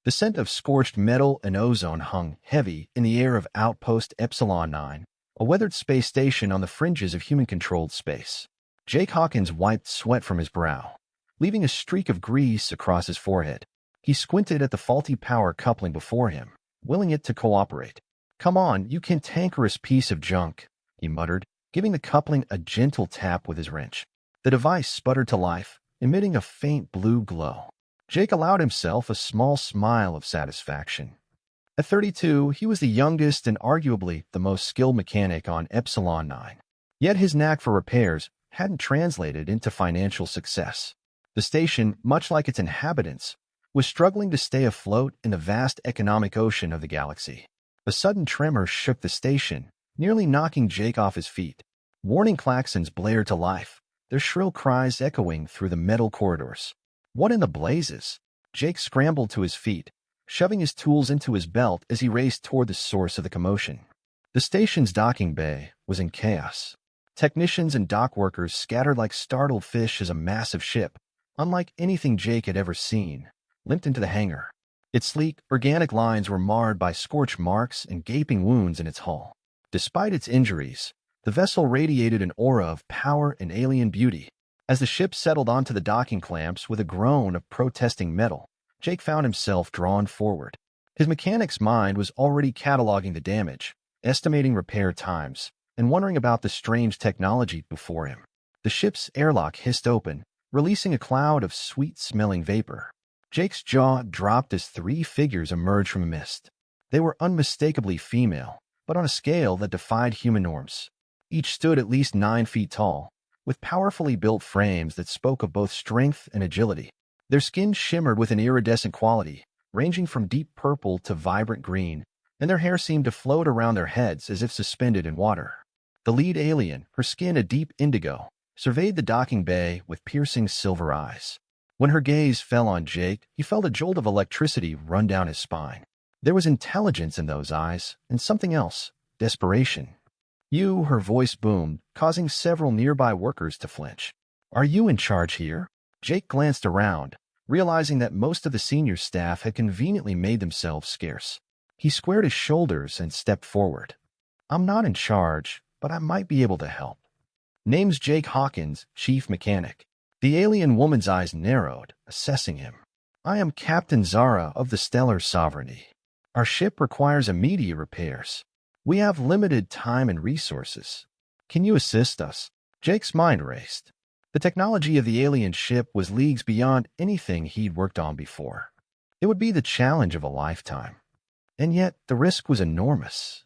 The scent of scorched metal and ozone hung heavy in the air of Outpost Epsilon 9, a weathered space station on the fringes of human-controlled space. Jake Hawkins wiped sweat from his brow, leaving a streak of grease across his forehead. He squinted at the faulty power coupling before him, willing it to cooperate. "Come on, you cantankerous piece of junk," he muttered, giving the coupling a gentle tap with his wrench. The device sputtered to life, emitting a faint blue glow. Jake allowed himself a small smile of satisfaction. At 32, he was the youngest and arguably the most skilled mechanic on Epsilon 9. Yet his knack for repairs hadn't translated into financial success. The station, much like its inhabitants, was struggling to stay afloat in the vast economic ocean of the galaxy. A sudden tremor shook the station, nearly knocking Jake off his feet. Warning klaxons blared to life, their shrill cries echoing through the metal corridors. What in the blazes? Jake scrambled to his feet, shoving his tools into his belt as he raced toward the source of the commotion. The station's docking bay was in chaos. Technicians and dock workers scattered like startled fish as a massive ship, unlike anything Jake had ever seen, limped into the hangar. Its sleek, organic lines were marred by scorch marks and gaping wounds in its hull. Despite its injuries, the vessel radiated an aura of power and alien beauty. As the ship settled onto the docking clamps with a groan of protesting metal, Jake found himself drawn forward. His mechanic's mind was already cataloging the damage, estimating repair times, and wondering about the strange technology before him. The ship's airlock hissed open, releasing a cloud of sweet-smelling vapor. Jake's jaw dropped as three figures emerged from a mist. They were unmistakably female, but on a scale that defied human norms. Each stood at least 9 feet tall, with powerfully built frames that spoke of both strength and agility. Their skin shimmered with an iridescent quality, ranging from deep purple to vibrant green, and their hair seemed to float around their heads as if suspended in water. The lead alien, her skin a deep indigo, surveyed the docking bay with piercing silver eyes. When her gaze fell on Jake, he felt a jolt of electricity run down his spine. There was intelligence in those eyes, and something else, desperation. "You," her voice boomed, causing several nearby workers to flinch. "Are you in charge here?" Jake glanced around, realizing that most of the senior staff had conveniently made themselves scarce. He squared his shoulders and stepped forward. "I'm not in charge, but I might be able to help." "Name's Jake Hawkins, chief mechanic." The alien woman's eyes narrowed, assessing him. "I am Captain Zara of the Stellar Sovereignty. Our ship requires immediate repairs. We have limited time and resources. Can you assist us?" Jake's mind raced. The technology of the alien ship was leagues beyond anything he'd worked on before. It would be the challenge of a lifetime. And yet, the risk was enormous.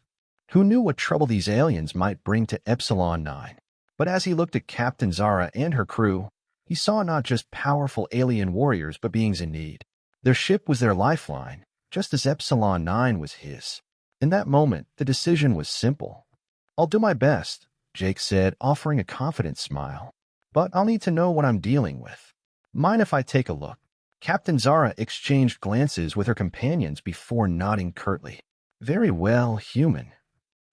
Who knew what trouble these aliens might bring to Epsilon 9? But as he looked at Captain Zara and her crew, he saw not just powerful alien warriors but beings in need. Their ship was their lifeline, just as Epsilon 9 was his. In that moment, the decision was simple. "I'll do my best," Jake said, offering a confident smile. "But I'll need to know what I'm dealing with. Mind if I take a look?" Captain Zara exchanged glances with her companions before nodding curtly. "Very well, human.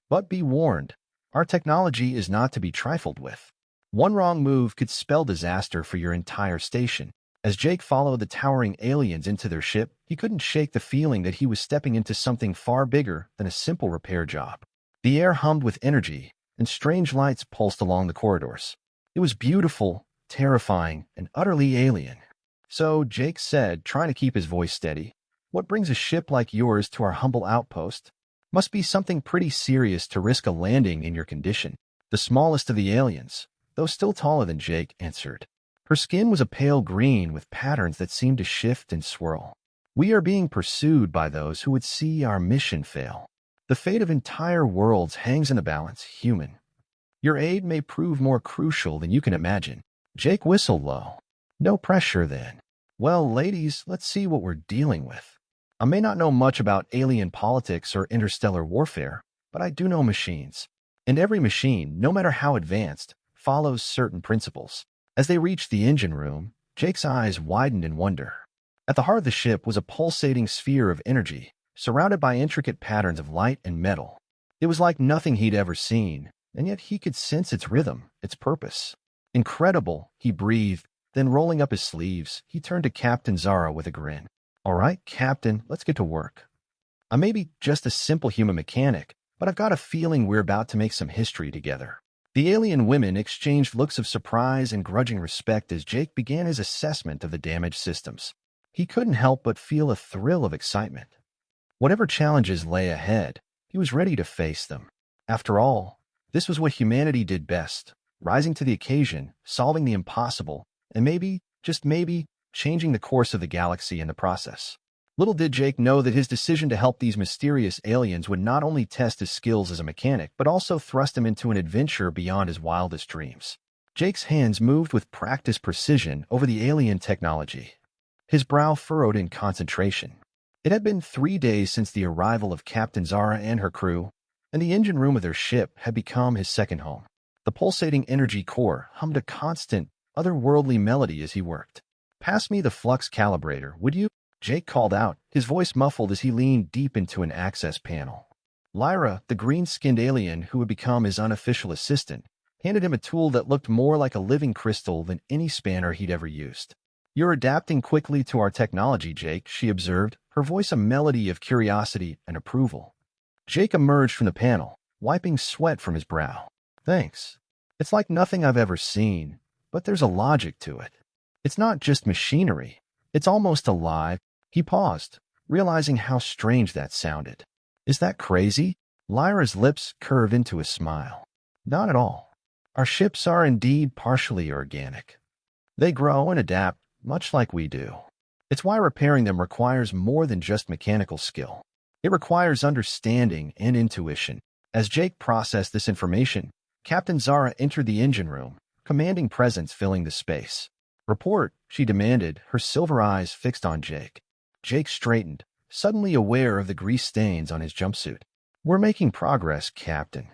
But be warned, our technology is not to be trifled with. One wrong move could spell disaster for your entire station." As Jake followed the towering aliens into their ship, he couldn't shake the feeling that he was stepping into something far bigger than a simple repair job. The air hummed with energy, and strange lights pulsed along the corridors. It was beautiful, terrifying, and utterly alien. "So," Jake said, trying to keep his voice steady, "what brings a ship like yours to our humble outpost? Must be something pretty serious to risk a landing in your condition." The smallest of the aliens, though still taller than Jake, answered. Her skin was a pale green with patterns that seemed to shift and swirl. "We are being pursued by those who would see our mission fail. The fate of entire worlds hangs in the balance, human. Your aid may prove more crucial than you can imagine." Jake whistled low. "No pressure, then. Well, ladies, let's see what we're dealing with. I may not know much about alien politics or interstellar warfare, but I do know machines. And every machine, no matter how advanced, follows certain principles." As they reached the engine room, Jake's eyes widened in wonder. At the heart of the ship was a pulsating sphere of energy, surrounded by intricate patterns of light and metal. It was like nothing he'd ever seen, and yet he could sense its rhythm, its purpose. "Incredible," he breathed, then rolling up his sleeves, he turned to Captain Zara with a grin. All right, Captain, let's get to work. I may be just a simple human mechanic, but I've got a feeling we're about to make some history together. The alien women exchanged looks of surprise and grudging respect as Jake began his assessment of the damaged systems. He couldn't help but feel a thrill of excitement. Whatever challenges lay ahead, he was ready to face them. After all, this was what humanity did best, rising to the occasion, solving the impossible, and maybe, just maybe, changing the course of the galaxy in the process. Little did Jake know that his decision to help these mysterious aliens would not only test his skills as a mechanic, but also thrust him into an adventure beyond his wildest dreams. Jake's hands moved with practiced precision over the alien technology. His brow furrowed in concentration. It had been 3 days since the arrival of Captain Zara and her crew, and the engine room of their ship had become his second home. The pulsating energy core hummed a constant, otherworldly melody as he worked. "Pass me the flux calibrator, would you?" Jake called out, his voice muffled as he leaned deep into an access panel. Lyra, the green-skinned alien who had become his unofficial assistant, handed him a tool that looked more like a living crystal than any spanner he'd ever used. "You're adapting quickly to our technology, Jake," she observed, her voice a melody of curiosity and approval. Jake emerged from the panel, wiping sweat from his brow. "Thanks. It's like nothing I've ever seen, but there's a logic to it. It's not just machinery. It's almost alive." He paused, realizing how strange that sounded. "Is that crazy?" Lyra's lips curved into a smile. "Not at all. Our ships are indeed partially organic. They grow and adapt, much like we do. It's why repairing them requires more than just mechanical skill. It requires understanding and intuition." As Jake processed this information, Captain Zara entered the engine room, commanding presence filling the space. "Report," she demanded, her silver eyes fixed on Jake. Jake straightened, suddenly aware of the grease stains on his jumpsuit. "We're making progress, Captain.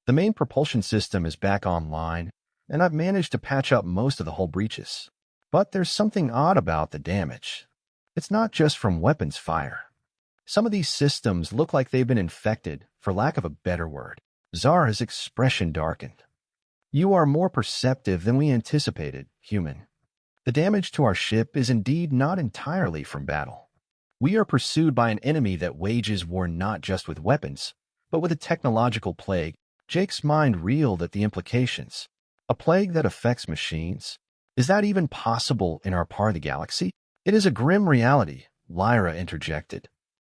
The main propulsion system is back online, and I've managed to patch up most of the hull breaches. But there's something odd about the damage. It's not just from weapons fire. Some of these systems look like they've been infected, for lack of a better word." Zara's expression darkened. "You are more perceptive than we anticipated, human. The damage to our ship is indeed not entirely from battle. We are pursued by an enemy that wages war not just with weapons, but with a technological plague." Jake's mind reeled at the implications. A plague that affects machines? Is that even possible in our part of the galaxy? "It is a grim reality," Lyra interjected.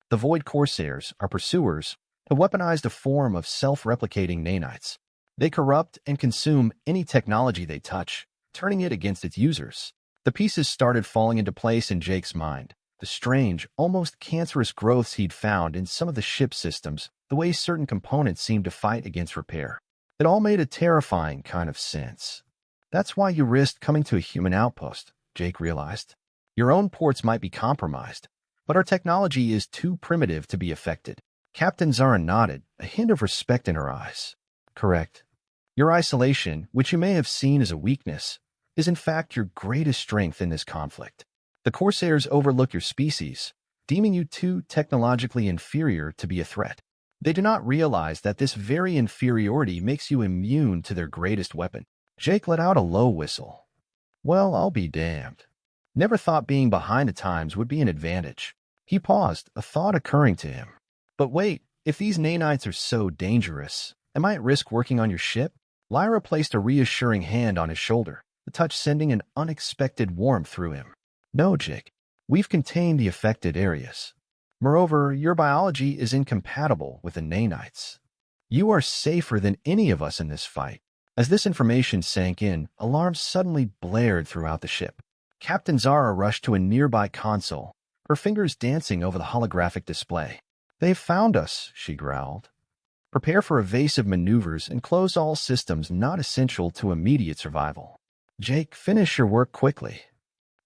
"The Void Corsairs, our pursuers, have weaponized a form of self-replicating nanites. They corrupt and consume any technology they touch, turning it against its users." The pieces started falling into place in Jake's mind. The strange, almost cancerous growths he'd found in some of the ship systems, the way certain components seemed to fight against repair. It all made a terrifying kind of sense. "That's why you risked coming to a human outpost," Jake realized. "Your own ports might be compromised, but our technology is too primitive to be affected." Captain Zara nodded, a hint of respect in her eyes. "Correct. Your isolation, which you may have seen as a weakness, is in fact your greatest strength in this conflict. The corsairs overlook your species, deeming you too technologically inferior to be a threat. They do not realize that this very inferiority makes you immune to their greatest weapon." Jake let out a low whistle. "Well, I'll be damned. Never thought being behind the times would be an advantage." He paused, a thought occurring to him. "But wait, if these nanites are so dangerous, am I at risk working on your ship?" Lyra placed a reassuring hand on his shoulder, the touch sending an unexpected warmth through him. "No, Jake. We've contained the affected areas. Moreover, your biology is incompatible with the nanites. You are safer than any of us in this fight." As this information sank in, alarms suddenly blared throughout the ship. Captain Zara rushed to a nearby console, her fingers dancing over the holographic display. "They've found us," she growled. "Prepare for evasive maneuvers and close all systems not essential to immediate survival." "Jake, finish your work quickly.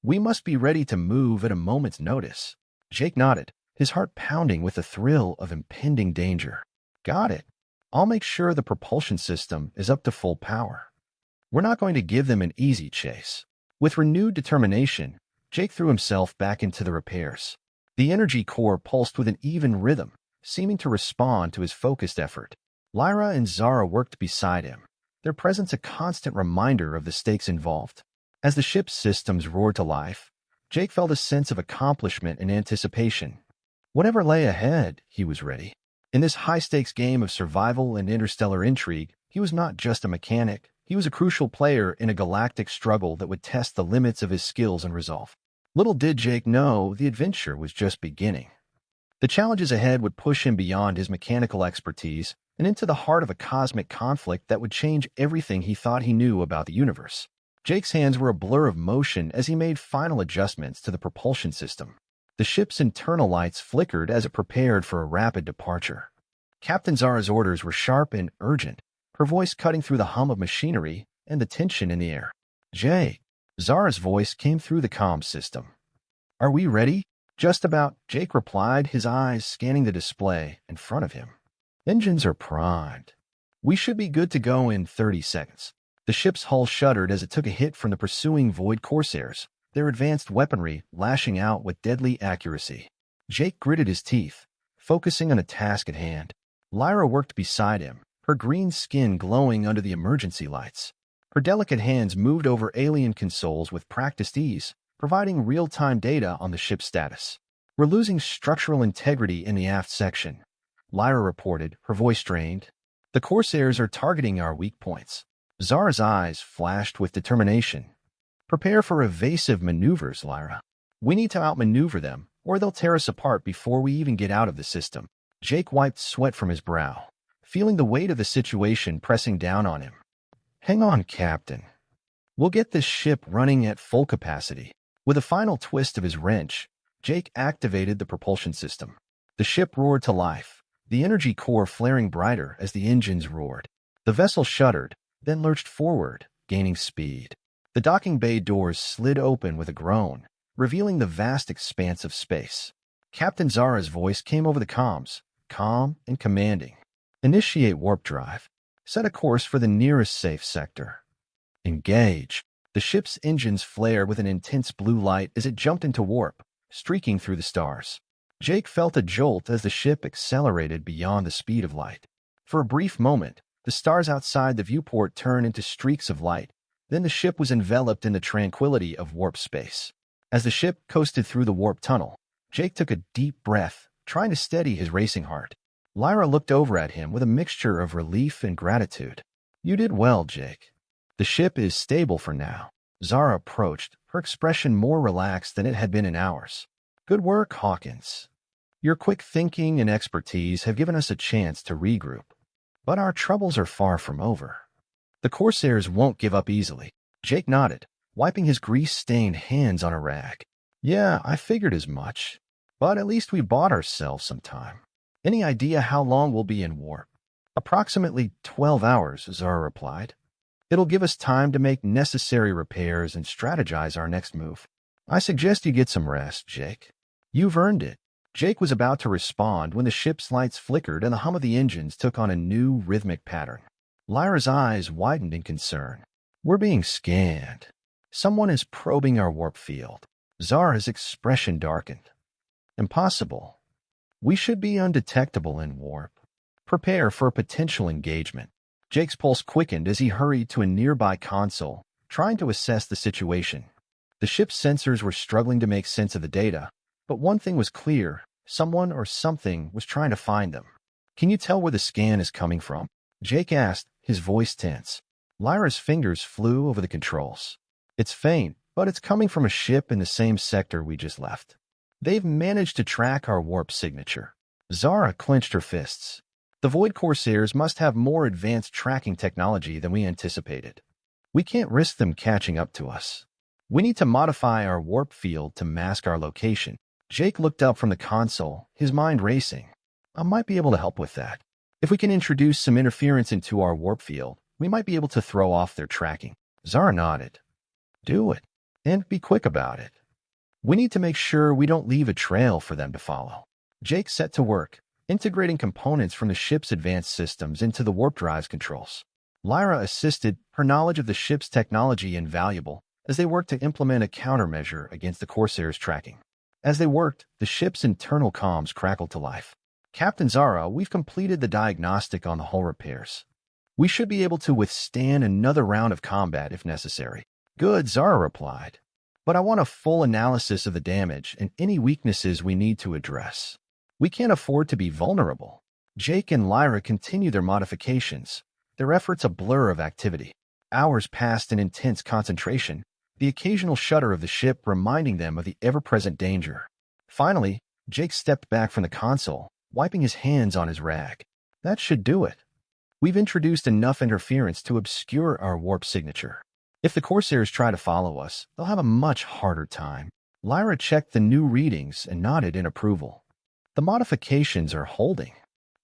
We must be ready to move at a moment's notice." Jake nodded, his heart pounding with the thrill of impending danger. "Got it. I'll make sure the propulsion system is up to full power. We're not going to give them an easy chase." With renewed determination, Jake threw himself back into the repairs. The energy core pulsed with an even rhythm, seeming to respond to his focused effort. Lyra and Zara worked beside him, their presence a constant reminder of the stakes involved. As the ship's systems roared to life, Jake felt a sense of accomplishment and anticipation. Whatever lay ahead, he was ready. In this high-stakes game of survival and interstellar intrigue, he was not just a mechanic, he was a crucial player in a galactic struggle that would test the limits of his skills and resolve. Little did Jake know the adventure was just beginning. The challenges ahead would push him beyond his mechanical expertise and into the heart of a cosmic conflict that would change everything he thought he knew about the universe. Jake's hands were a blur of motion as he made final adjustments to the propulsion system. The ship's internal lights flickered as it prepared for a rapid departure. Captain Zara's orders were sharp and urgent, her voice cutting through the hum of machinery and the tension in the air. "Jake," Zara's voice came through the comm system. "Are we ready?" "Just about," Jake replied, his eyes scanning the display in front of him. "Engines are primed. We should be good to go in 30 seconds. The ship's hull shuddered as it took a hit from the pursuing Void corsairs, their advanced weaponry lashing out with deadly accuracy. Jake gritted his teeth, focusing on the task at hand. Lyra worked beside him, her green skin glowing under the emergency lights. Her delicate hands moved over alien consoles with practiced ease, providing real-time data on the ship's status. "We're losing structural integrity in the aft section," Lyra reported, her voice strained. "The corsairs are targeting our weak points." Zara's eyes flashed with determination. "Prepare for evasive maneuvers, Lyra. We need to outmaneuver them, or they'll tear us apart before we even get out of the system." Jake wiped sweat from his brow, feeling the weight of the situation pressing down on him. "Hang on, Captain. We'll get this ship running at full capacity." With a final twist of his wrench, Jake activated the propulsion system. The ship roared to life, the energy core flaring brighter as the engines roared. The vessel shuddered, then lurched forward, gaining speed. The docking bay doors slid open with a groan, revealing the vast expanse of space. Captain Zara's voice came over the comms, calm and commanding. "Initiate warp drive. Set a course for the nearest safe sector. Engage." The ship's engines flared with an intense blue light as it jumped into warp, streaking through the stars. Jake felt a jolt as the ship accelerated beyond the speed of light. For a brief moment, the stars outside the viewport turned into streaks of light. Then the ship was enveloped in the tranquility of warp space. As the ship coasted through the warp tunnel, Jake took a deep breath, trying to steady his racing heart. Lyra looked over at him with a mixture of relief and gratitude. "You did well, Jake. The ship is stable for now." Zara approached, her expression more relaxed than it had been in hours. "Good work, Hawkins. Your quick thinking and expertise have given us a chance to regroup. But our troubles are far from over. The corsairs won't give up easily." Jake nodded, wiping his grease-stained hands on a rag. "Yeah, I figured as much. But at least we bought ourselves some time." "Any idea how long we'll be in warp?" "Approximately 12 hours, Zara replied. "It'll give us time to make necessary repairs and strategize our next move." "I suggest you get some rest, Jake. You've earned it." Jake was about to respond when the ship's lights flickered and the hum of the engines took on a new rhythmic pattern. Lyra's eyes widened in concern. "We're being scanned. Someone is probing our warp field." Zara's expression darkened. "Impossible. We should be undetectable in warp. Prepare for a potential engagement." Jake's pulse quickened as he hurried to a nearby console, trying to assess the situation. The ship's sensors were struggling to make sense of the data, but one thing was clear: someone or something was trying to find them. "Can you tell where the scan is coming from?" Jake asked, his voice tense. Lyra's fingers flew over the controls. "It's faint, but it's coming from a ship in the same sector we just left. They've managed to track our warp signature." Zara clenched her fists. "The Void corsairs must have more advanced tracking technology than we anticipated. We can't risk them catching up to us. We need to modify our warp field to mask our location." Jake looked up from the console, his mind racing. "I might be able to help with that. If we can introduce some interference into our warp field, we might be able to throw off their tracking." Zara nodded. "Do it, and be quick about it. We need to make sure we don't leave a trail for them to follow." Jake set to work, integrating components from the ship's advanced systems into the warp drive's controls. Lyra assisted, her knowledge of the ship's technology invaluable, as they worked to implement a countermeasure against the corsairs' tracking. As they worked, the ship's internal comms crackled to life. "Captain Zara, we've completed the diagnostic on the hull repairs. We should be able to withstand another round of combat if necessary." "Good," Zara replied. but I want a full analysis of the damage and any weaknesses we need to address. We can't afford to be vulnerable. Jake and Lyra continue their modifications, their efforts a blur of activity. Hours passed in intense concentration, the occasional shudder of the ship reminding them of the ever-present danger. Finally, Jake stepped back from the console, wiping his hands on his rag. That should do it. We've introduced enough interference to obscure our warp signature. If the corsairs try to follow us, they'll have a much harder time. Lyra checked the new readings and nodded in approval. The modifications are holding.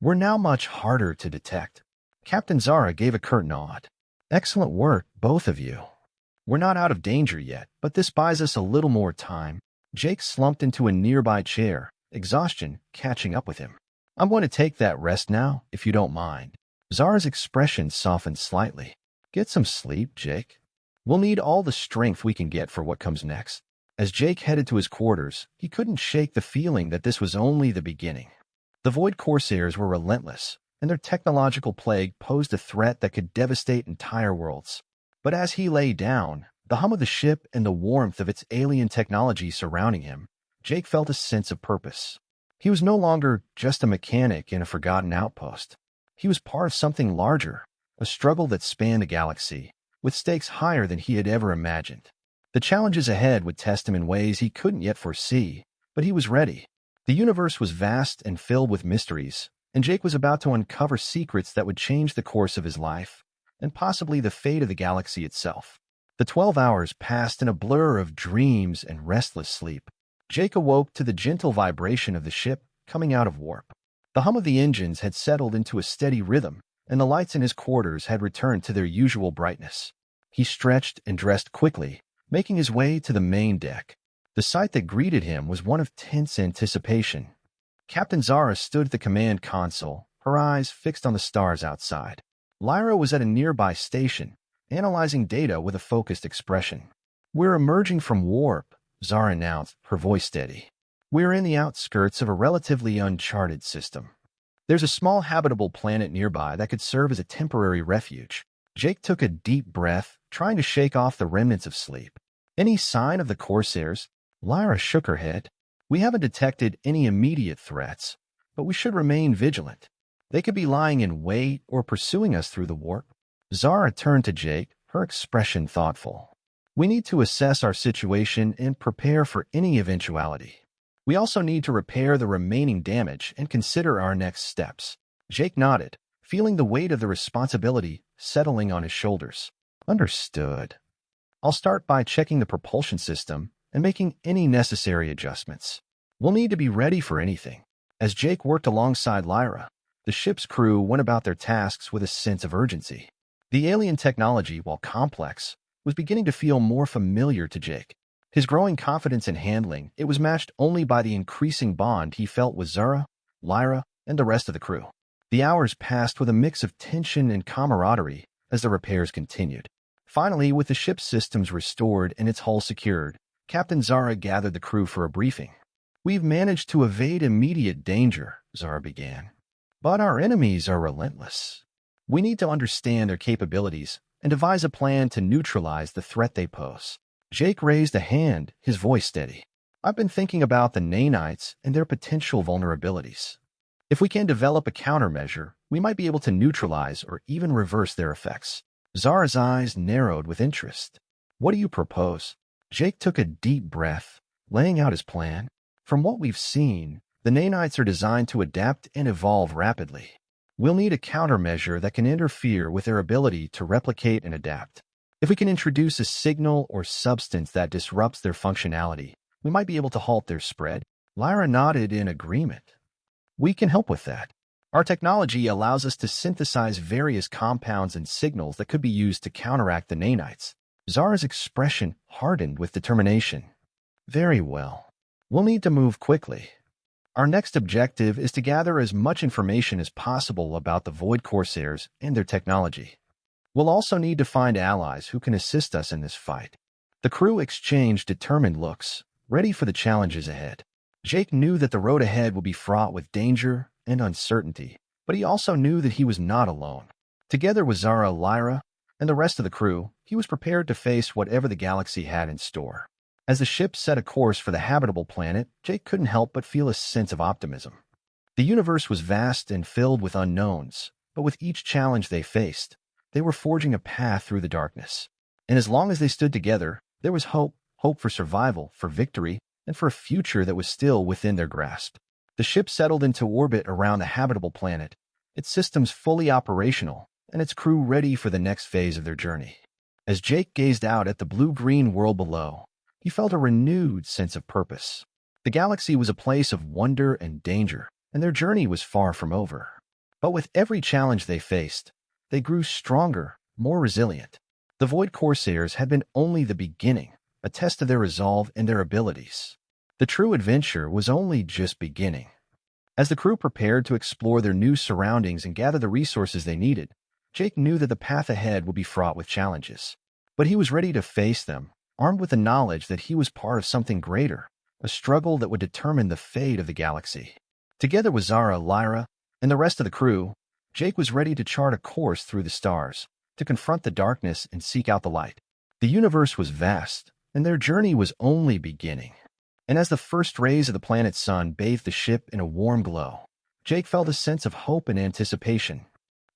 We're now much harder to detect. Captain Zara gave a curt nod. Excellent work, both of you. We're not out of danger yet, but this buys us a little more time. Jake slumped into a nearby chair, exhaustion catching up with him. I'm going to take that rest now, if you don't mind. Zara's expression softened slightly. Get some sleep, Jake. We'll need all the strength we can get for what comes next. As Jake headed to his quarters, he couldn't shake the feeling that this was only the beginning. The Void Corsairs were relentless, and their technological plague posed a threat that could devastate entire worlds. But as he lay down, the hum of the ship and the warmth of its alien technology surrounding him, Jake felt a sense of purpose. He was no longer just a mechanic in a forgotten outpost. He was part of something larger, a struggle that spanned a galaxy, with stakes higher than he had ever imagined. The challenges ahead would test him in ways he couldn't yet foresee, but he was ready. The universe was vast and filled with mysteries, and Jake was about to uncover secrets that would change the course of his life, and possibly the fate of the galaxy itself. The 12 hours passed in a blur of dreams and restless sleep. Jake awoke to the gentle vibration of the ship coming out of warp. The hum of the engines had settled into a steady rhythm, and the lights in his quarters had returned to their usual brightness. He stretched and dressed quickly, making his way to the main deck. The sight that greeted him was one of tense anticipation. Captain Zara stood at the command console, her eyes fixed on the stars outside. Lyra was at a nearby station, analyzing data with a focused expression. We're emerging from warp, Zara announced, her voice steady. We're in the outskirts of a relatively uncharted system. There's a small habitable planet nearby that could serve as a temporary refuge. Jake took a deep breath, trying to shake off the remnants of sleep. Any sign of the corsairs? Lyra shook her head. We haven't detected any immediate threats, but we should remain vigilant. They could be lying in wait or pursuing us through the warp. Zara turned to Jake, her expression thoughtful. We need to assess our situation and prepare for any eventuality. We also need to repair the remaining damage and consider our next steps. Jake nodded, feeling the weight of the responsibility settling on his shoulders. Understood. I'll start by checking the propulsion system and making any necessary adjustments. We'll need to be ready for anything. As Jake worked alongside Lyra, the ship's crew went about their tasks with a sense of urgency. The alien technology, while complex, was beginning to feel more familiar to Jake. His growing confidence in handling it was matched only by the increasing bond he felt with Zara, Lyra, and the rest of the crew. The hours passed with a mix of tension and camaraderie as the repairs continued. Finally, with the ship's systems restored and its hull secured, Captain Zara gathered the crew for a briefing. We've managed to evade immediate danger, Zara began. But our enemies are relentless. We need to understand their capabilities and devise a plan to neutralize the threat they pose. Jake raised a hand, his voice steady. I've been thinking about the nanites and their potential vulnerabilities. If we can develop a countermeasure, we might be able to neutralize or even reverse their effects. Zara's eyes narrowed with interest. What do you propose? Jake took a deep breath, laying out his plan. From what we've seen, the nanites are designed to adapt and evolve rapidly. We'll need a countermeasure that can interfere with their ability to replicate and adapt. If we can introduce a signal or substance that disrupts their functionality, we might be able to halt their spread. Lyra nodded in agreement. We can help with that. Our technology allows us to synthesize various compounds and signals that could be used to counteract the nanites. Zara's expression hardened with determination. Very well. We'll need to move quickly. Our next objective is to gather as much information as possible about the Void Corsairs and their technology. We'll also need to find allies who can assist us in this fight. The crew exchanged determined looks, ready for the challenges ahead. Jake knew that the road ahead would be fraught with danger and uncertainty, but he also knew that he was not alone. Together with Zara, Lyra, and the rest of the crew, he was prepared to face whatever the galaxy had in store. As the ship set a course for the habitable planet, Jake couldn't help but feel a sense of optimism. The universe was vast and filled with unknowns, but with each challenge they faced, they were forging a path through the darkness. And as long as they stood together, there was hope for survival, for victory, and for a future that was still within their grasp. The ship settled into orbit around the habitable planet, its systems fully operational, and its crew ready for the next phase of their journey. As Jake gazed out at the blue-green world below, he felt a renewed sense of purpose. The galaxy was a place of wonder and danger, and their journey was far from over. But with every challenge they faced, they grew stronger, more resilient. The Void Corsairs had been only the beginning, a test of their resolve and their abilities. The true adventure was only just beginning. As the crew prepared to explore their new surroundings and gather the resources they needed, Jake knew that the path ahead would be fraught with challenges. But he was ready to face them, armed with the knowledge that he was part of something greater, a struggle that would determine the fate of the galaxy. Together with Zara, Lyra, and the rest of the crew, Jake was ready to chart a course through the stars, to confront the darkness and seek out the light. The universe was vast, and their journey was only beginning. And as the first rays of the planet's sun bathed the ship in a warm glow, Jake felt a sense of hope and anticipation.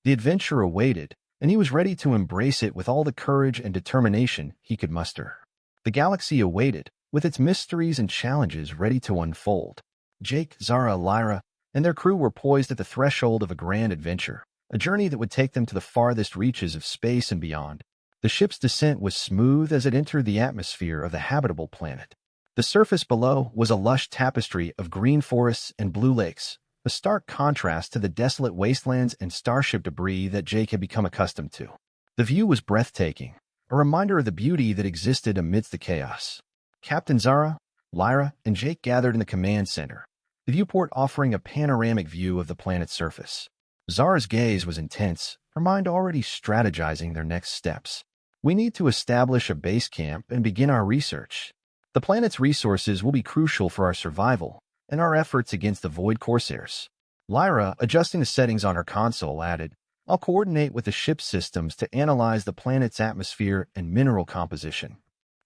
The adventure awaited, and he was ready to embrace it with all the courage and determination he could muster. The galaxy awaited, with its mysteries and challenges ready to unfold. Jake, Zara, Lyra, and their crew were poised at the threshold of a grand adventure, a journey that would take them to the farthest reaches of space and beyond. The ship's descent was smooth as it entered the atmosphere of the habitable planet. The surface below was a lush tapestry of green forests and blue lakes, a stark contrast to the desolate wastelands and starship debris that Jake had become accustomed to. The view was breathtaking, a reminder of the beauty that existed amidst the chaos. Captain Zara, Lyra, and Jake gathered in the command center, the viewport offering a panoramic view of the planet's surface. Zara's gaze was intense, her mind already strategizing their next steps. We need to establish a base camp and begin our research. The planet's resources will be crucial for our survival and our efforts against the Void Corsairs. Lyra, adjusting the settings on her console, added, I'll coordinate with the ship's systems to analyze the planet's atmosphere and mineral composition.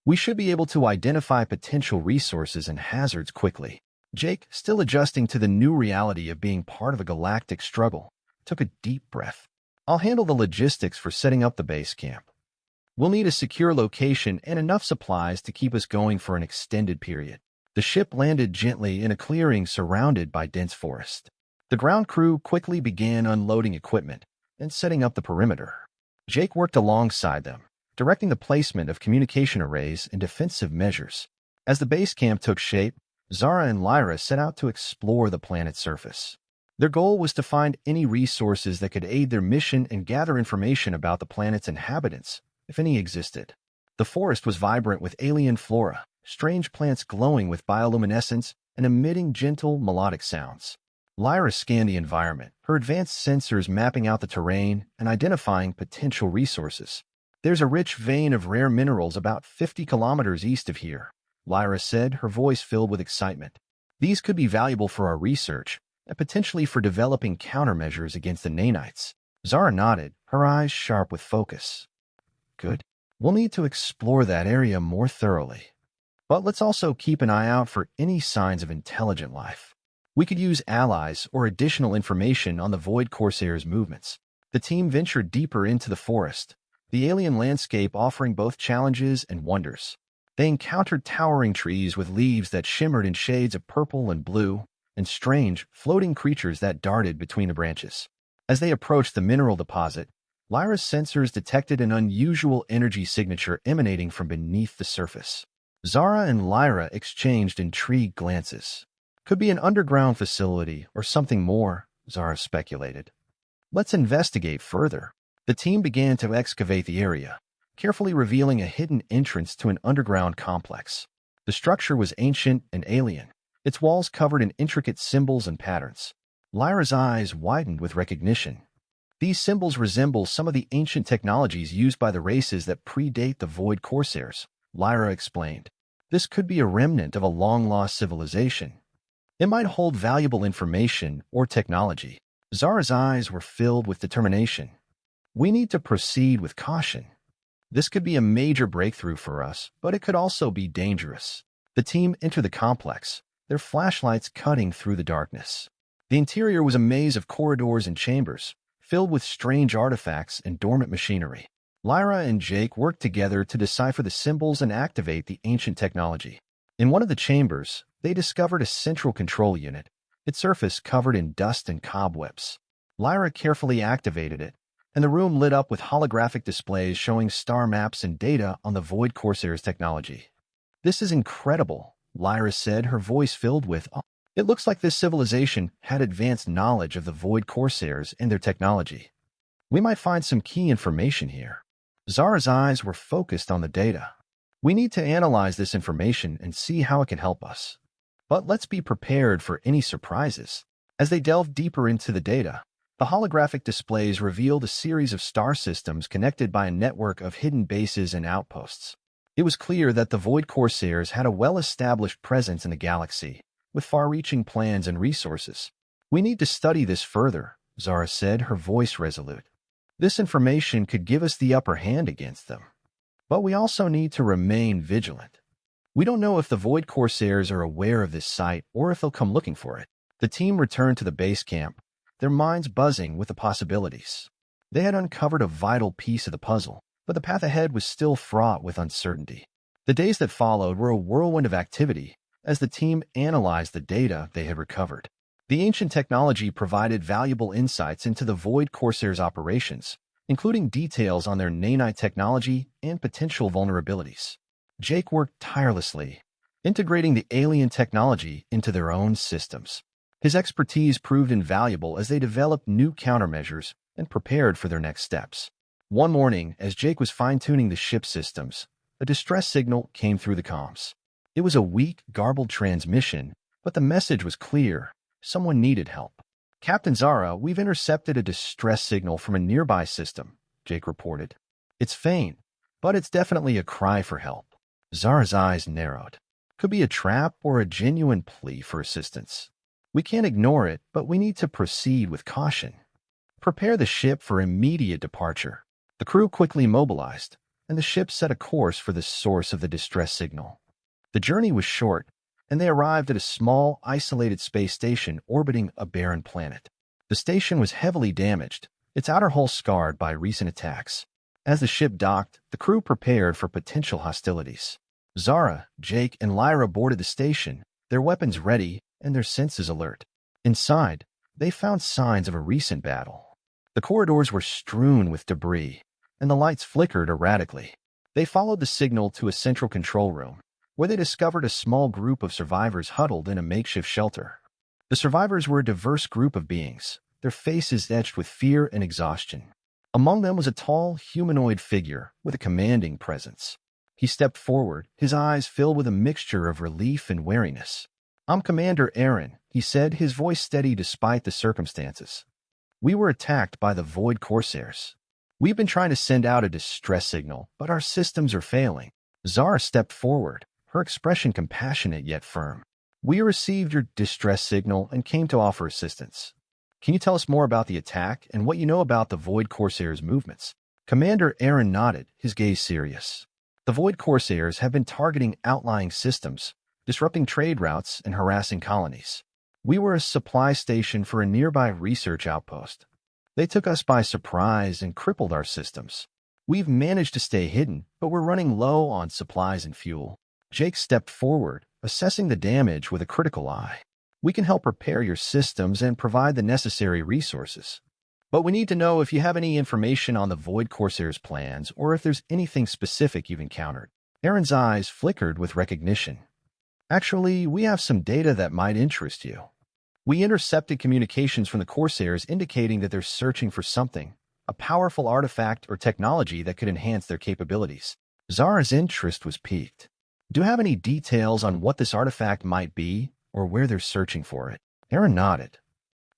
We should be able to identify potential resources and hazards quickly. Jake, still adjusting to the new reality of being part of a galactic struggle, took a deep breath. I'll handle the logistics for setting up the base camp. We'll need a secure location and enough supplies to keep us going for an extended period. The ship landed gently in a clearing surrounded by dense forest. The ground crew quickly began unloading equipment and setting up the perimeter. Jake worked alongside them, directing the placement of communication arrays and defensive measures. As the base camp took shape, Zara and Lyra set out to explore the planet's surface. Their goal was to find any resources that could aid their mission and gather information about the planet's inhabitants, if any existed. The forest was vibrant with alien flora, strange plants glowing with bioluminescence and emitting gentle, melodic sounds. Lyra scanned the environment, her advanced sensors mapping out the terrain and identifying potential resources. There's a rich vein of rare minerals about 50 kilometers east of here, Lyra said, her voice filled with excitement. These could be valuable for our research and potentially for developing countermeasures against the nanites. Zara nodded, her eyes sharp with focus. Good. We'll need to explore that area more thoroughly. But let's also keep an eye out for any signs of intelligent life. We could use allies or additional information on the Void Corsairs' movements. The team ventured deeper into the forest, the alien landscape offering both challenges and wonders. They encountered towering trees with leaves that shimmered in shades of purple and blue, and strange, floating creatures that darted between the branches. As they approached the mineral deposit, Lyra's sensors detected an unusual energy signature emanating from beneath the surface. Zara and Lyra exchanged intrigued glances. Could be an underground facility or something more, Zara speculated. Let's investigate further. The team began to excavate the area, carefully revealing a hidden entrance to an underground complex. The structure was ancient and alien, its walls covered in intricate symbols and patterns. Lyra's eyes widened with recognition. These symbols resemble some of the ancient technologies used by the races that predate the Void Corsairs, Lyra explained. This could be a remnant of a long-lost civilization. It might hold valuable information or technology. Zara's eyes were filled with determination. We need to proceed with caution. This could be a major breakthrough for us, but it could also be dangerous. The team entered the complex, their flashlights cutting through the darkness. The interior was a maze of corridors and chambers, filled with strange artifacts and dormant machinery. Lyra and Jake worked together to decipher the symbols and activate the ancient technology. In one of the chambers, they discovered a central control unit, its surface covered in dust and cobwebs. Lyra carefully activated it, and the room lit up with holographic displays showing star maps and data on the Void Corsairs technology. "This is incredible," Lyra said, her voice filled with awe. "It looks like this civilization had advanced knowledge of the Void Corsairs and their technology. We might find some key information here." Zara's eyes were focused on the data. "We need to analyze this information and see how it can help us. But let's be prepared for any surprises." As they delved deeper into the data, the holographic displays revealed a series of star systems connected by a network of hidden bases and outposts. It was clear that the Void Corsairs had a well-established presence in the galaxy, with far-reaching plans and resources. "We need to study this further," Zara said, her voice resolute. "This information could give us the upper hand against them. But we also need to remain vigilant. We don't know if the Void Corsairs are aware of this site or if they'll come looking for it." The team returned to the base camp, their minds buzzing with the possibilities. They had uncovered a vital piece of the puzzle, but the path ahead was still fraught with uncertainty. The days that followed were a whirlwind of activity as the team analyzed the data they had recovered. The ancient technology provided valuable insights into the Void Corsairs' operations, including details on their nanite technology and potential vulnerabilities. Jake worked tirelessly, integrating the alien technology into their own systems. His expertise proved invaluable as they developed new countermeasures and prepared for their next steps. One morning, as Jake was fine-tuning the ship systems, a distress signal came through the comms. It was a weak, garbled transmission, but the message was clear. Someone needed help. "Captain Zara, we've intercepted a distress signal from a nearby system," Jake reported. "It's faint, but it's definitely a cry for help." Zara's eyes narrowed. Could be a trap or a genuine plea for assistance. "We can't ignore it, but we need to proceed with caution. Prepare the ship for immediate departure." The crew quickly mobilized, and the ship set a course for the source of the distress signal. The journey was short, and they arrived at a small, isolated space station orbiting a barren planet. The station was heavily damaged, its outer hull scarred by recent attacks. As the ship docked, the crew prepared for potential hostilities. Zara, Jake, and Lyra boarded the station, their weapons ready and their senses alert. Inside, they found signs of a recent battle. The corridors were strewn with debris, and the lights flickered erratically. They followed the signal to a central control room, where they discovered a small group of survivors huddled in a makeshift shelter. The survivors were a diverse group of beings, their faces etched with fear and exhaustion. Among them was a tall, humanoid figure with a commanding presence. He stepped forward, his eyes filled with a mixture of relief and wariness. "I'm Commander Aaron," he said, his voice steady despite the circumstances. "We were attacked by the Void Corsairs. We've been trying to send out a distress signal, but our systems are failing." Zara stepped forward, her expression compassionate yet firm. "We received your distress signal and came to offer assistance. Can you tell us more about the attack and what you know about the Void Corsairs' movements?" Commander Aaron nodded, his gaze serious. "The Void Corsairs have been targeting outlying systems, disrupting trade routes and harassing colonies. We were a supply station for a nearby research outpost. They took us by surprise and crippled our systems. We've managed to stay hidden, but we're running low on supplies and fuel." Jake stepped forward, assessing the damage with a critical eye. "We can help repair your systems and provide the necessary resources. But we need to know if you have any information on the Void Corsairs' plans or if there's anything specific you've encountered." Aaron's eyes flickered with recognition. "Actually, we have some data that might interest you. We intercepted communications from the Corsairs indicating that they're searching for something, a powerful artifact or technology that could enhance their capabilities." Zara's interest was piqued. "Do you have any details on what this artifact might be or where they're searching for it?" Aaron nodded.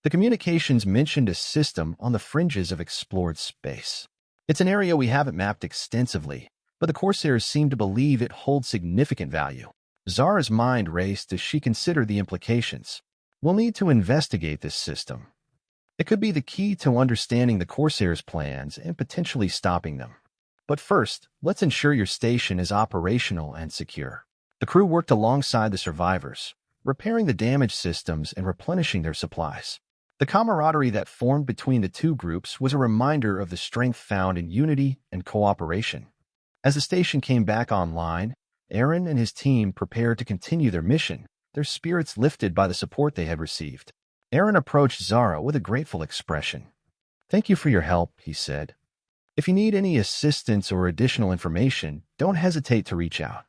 "The communications mentioned a system on the fringes of explored space. It's an area we haven't mapped extensively, but the Corsairs seem to believe it holds significant value." Zara's mind raced as she considered the implications. "We'll need to investigate this system. It could be the key to understanding the Corsairs' plans and potentially stopping them. But first, let's ensure your station is operational and secure. The crew worked alongside the survivors, repairing the damaged systems and replenishing their supplies. The camaraderie that formed between the two groups was a reminder of the strength found in unity and cooperation. As the station came back online, Aaron and his team prepared to continue their mission, their spirits lifted by the support they had received. Aaron approached Zara with a grateful expression. "Thank you for your help," he said. "If you need any assistance or additional information, don't hesitate to reach out.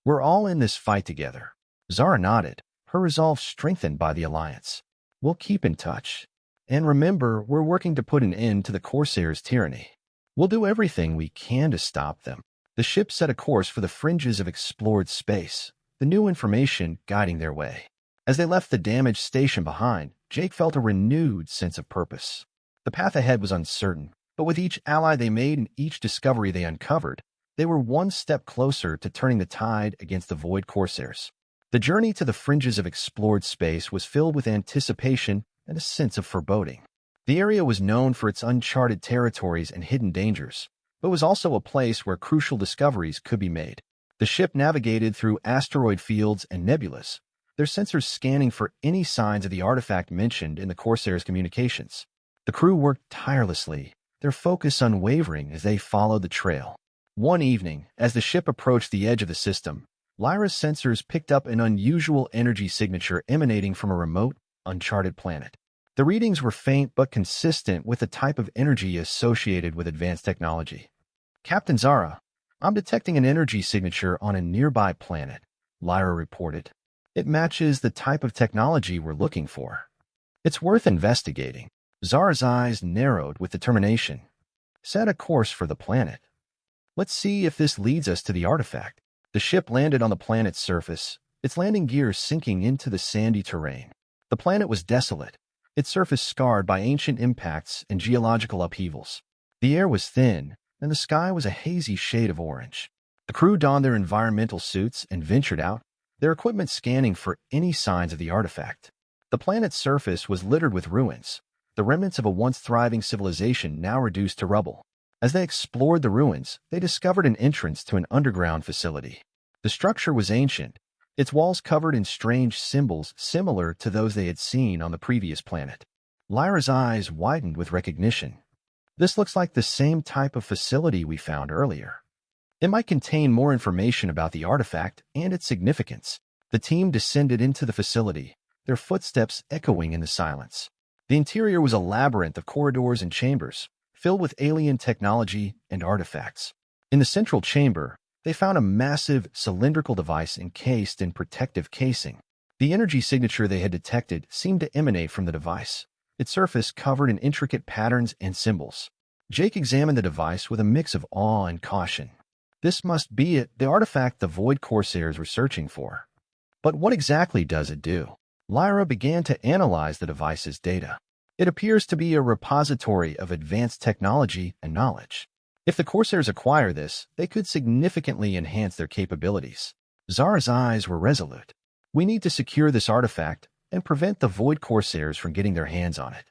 We're all in this fight together." Zara nodded, her resolve strengthened by the alliance. "We'll keep in touch. And remember, we're working to put an end to the corsairs' tyranny. We'll do everything we can to stop them." The ship set a course for the fringes of explored space, the new information guiding their way. As they left the damaged station behind, Jake felt a renewed sense of purpose. The path ahead was uncertain, but with each ally they made and each discovery they uncovered, they were one step closer to turning the tide against the Void Corsairs. The journey to the fringes of explored space was filled with anticipation and a sense of foreboding. The area was known for its uncharted territories and hidden dangers, but was also a place where crucial discoveries could be made. The ship navigated through asteroid fields and nebulas, their sensors scanning for any signs of the artifact mentioned in the Corsairs' communications. The crew worked tirelessly, their focus unwavering as they followed the trail. One evening, as the ship approached the edge of the system, Lyra's sensors picked up an unusual energy signature emanating from a remote, uncharted planet. The readings were faint but consistent with the type of energy associated with advanced technology. "Captain Zara, I'm detecting an energy signature on a nearby planet," Lyra reported. "It matches the type of technology we're looking for. It's worth investigating." Zara's eyes narrowed with determination. "Set a course for the planet. Let's see if this leads us to the artifact." The ship landed on the planet's surface, its landing gear sinking into the sandy terrain. The planet was desolate, its surface scarred by ancient impacts and geological upheavals. The air was thin, and the sky was a hazy shade of orange. The crew donned their environmental suits and ventured out, their equipment scanning for any signs of the artifact. The planet's surface was littered with ruins, the remnants of a once thriving civilization now reduced to rubble. As they explored the ruins, they discovered an entrance to an underground facility. The structure was ancient, its walls covered in strange symbols similar to those they had seen on the previous planet. Lyra's eyes widened with recognition. "This looks like the same type of facility we found earlier. It might contain more information about the artifact and its significance." The team descended into the facility, their footsteps echoing in the silence. The interior was a labyrinth of corridors and chambers, filled with alien technology and artifacts. In the central chamber, they found a massive, cylindrical device encased in protective casing. The energy signature they had detected seemed to emanate from the device, its surface covered in intricate patterns and symbols. Jake examined the device with a mix of awe and caution. This must be it, the artifact the Void Corsairs were searching for. But what exactly does it do? Lyra began to analyze the device's data. It appears to be a repository of advanced technology and knowledge. If the Corsairs acquire this, they could significantly enhance their capabilities. Zara's eyes were resolute. "We need to secure this artifact and prevent the Void Corsairs from getting their hands on it.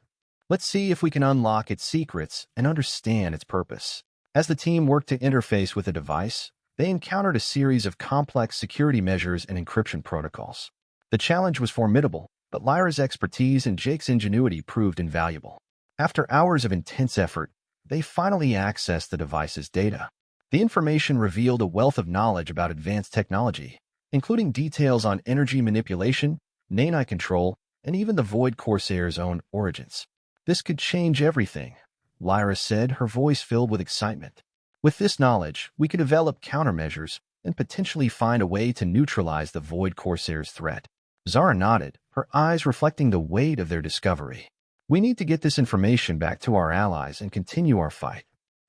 Let's see if we can unlock its secrets and understand its purpose." As the team worked to interface with the device, they encountered a series of complex security measures and encryption protocols. The challenge was formidable, but Lyra's expertise and Jake's ingenuity proved invaluable. After hours of intense effort, they finally accessed the device's data. The information revealed a wealth of knowledge about advanced technology, including details on energy manipulation, nanite control, and even the Void Corsairs' own origins. "This could change everything," Lyra said, her voice filled with excitement. "With this knowledge, we could develop countermeasures and potentially find a way to neutralize the Void Corsairs' threat." Zara nodded, her eyes reflecting the weight of their discovery. "We need to get this information back to our allies and continue our fight.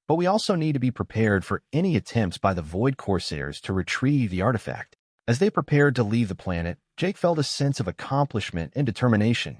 But we also need to be prepared for any attempts by the Void Corsairs to retrieve the artifact." As they prepared to leave the planet, Jake felt a sense of accomplishment and determination.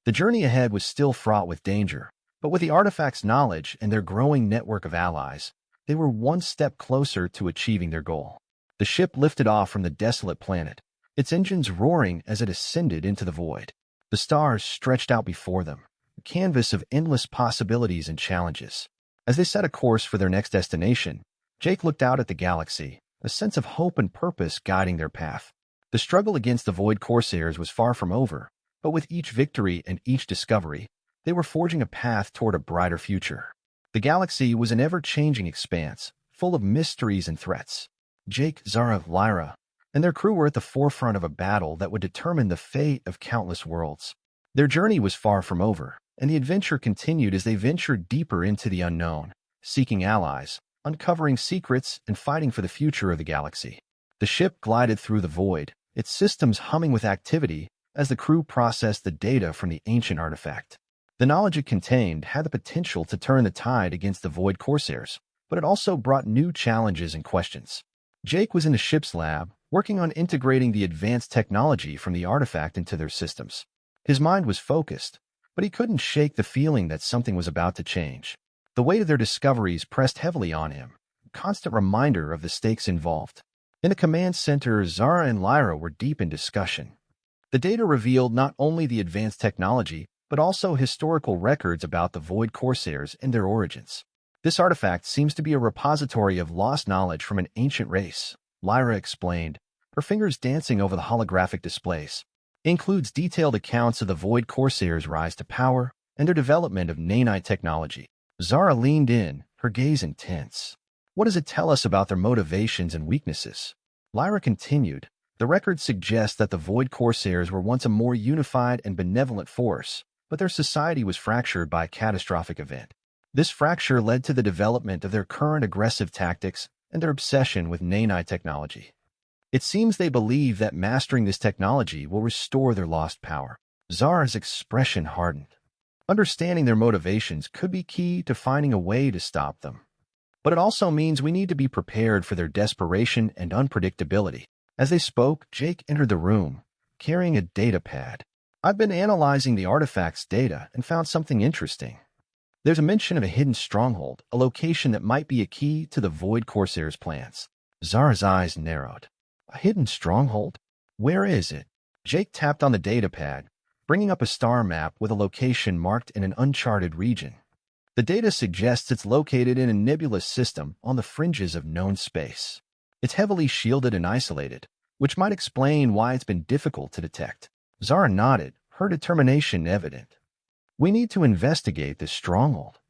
The journey ahead was still fraught with danger, but with the artifact's knowledge and their growing network of allies, they were one step closer to achieving their goal. The ship lifted off from the desolate planet, its engines roaring as it ascended into the void. The stars stretched out before them, a canvas of endless possibilities and challenges. As they set a course for their next destination, Jake looked out at the galaxy, a sense of hope and purpose guiding their path. The struggle against the Void Corsairs was far from over, but with each victory and each discovery, they were forging a path toward a brighter future. The galaxy was an ever-changing expanse, full of mysteries and threats. Jake, Zara, Lyra, and their crew were at the forefront of a battle that would determine the fate of countless worlds. Their journey was far from over, and the adventure continued as they ventured deeper into the unknown, seeking allies, uncovering secrets, and fighting for the future of the galaxy. The ship glided through the void, its systems humming with activity as the crew processed the data from the ancient artifact. The knowledge it contained had the potential to turn the tide against the Void Corsairs, but it also brought new challenges and questions. Jake was in the ship's lab, working on integrating the advanced technology from the artifact into their systems. His mind was focused, but he couldn't shake the feeling that something was about to change. The weight of their discoveries pressed heavily on him, a constant reminder of the stakes involved. In the command center, Zara and Lyra were deep in discussion. The data revealed not only the advanced technology, but also historical records about the Void Corsairs and their origins. This artifact seems to be a repository of lost knowledge from an ancient race, Lyra explained, her fingers dancing over the holographic displays. It includes detailed accounts of the Void Corsairs' rise to power and their development of nanite technology. Zara leaned in, her gaze intense. What does it tell us about their motivations and weaknesses? Lyra continued, the records suggest that the Void Corsairs were once a more unified and benevolent force, but their society was fractured by a catastrophic event. This fracture led to the development of their current aggressive tactics and their obsession with nanite technology. It seems they believe that mastering this technology will restore their lost power. Zara's expression hardened. Understanding their motivations could be key to finding a way to stop them. But it also means we need to be prepared for their desperation and unpredictability. As they spoke, Jake entered the room, carrying a data pad. I've been analyzing the artifact's data and found something interesting. There's a mention of a hidden stronghold, a location that might be a key to the Void Corsairs' plans. Zara's eyes narrowed. A hidden stronghold? Where is it? Jake tapped on the data pad, bringing up a star map with a location marked in an uncharted region. The data suggests it's located in a nebulous system on the fringes of known space. It's heavily shielded and isolated, which might explain why it's been difficult to detect. Zara nodded, her determination evident. We need to investigate this stronghold.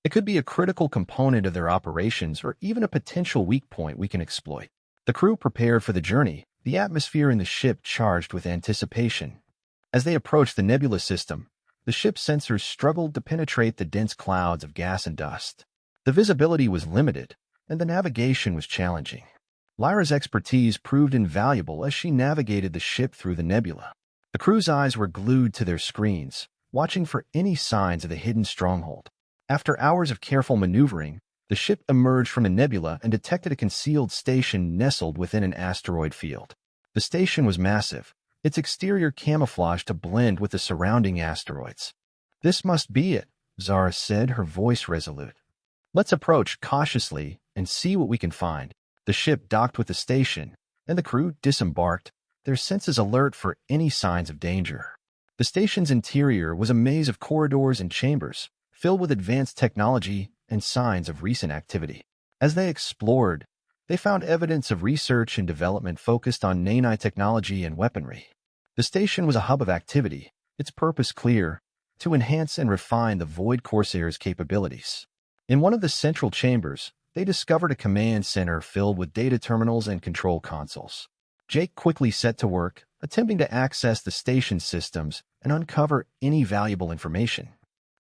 It could be a critical component of their operations or even a potential weak point we can exploit. The crew prepared for the journey, the atmosphere in the ship charged with anticipation. As they approached the nebulous system, the ship's sensors struggled to penetrate the dense clouds of gas and dust. The visibility was limited, and the navigation was challenging. Lyra's expertise proved invaluable as she navigated the ship through the nebula. The crew's eyes were glued to their screens, watching for any signs of the hidden stronghold. After hours of careful maneuvering, the ship emerged from the nebula and detected a concealed station nestled within an asteroid field. The station was massive, its exterior camouflaged to blend with the surrounding asteroids. This must be it, Zara said, her voice resolute. Let's approach cautiously and see what we can find. The ship docked with the station, and the crew disembarked, their senses alert for any signs of danger. The station's interior was a maze of corridors and chambers, filled with advanced technology and signs of recent activity. As they explored, they found evidence of research and development focused on nanite technology and weaponry. The station was a hub of activity, its purpose clear, to enhance and refine the Void Corsairs' capabilities. In one of the central chambers, they discovered a command center filled with data terminals and control consoles. Jake quickly set to work, attempting to access the station's systems and uncover any valuable information.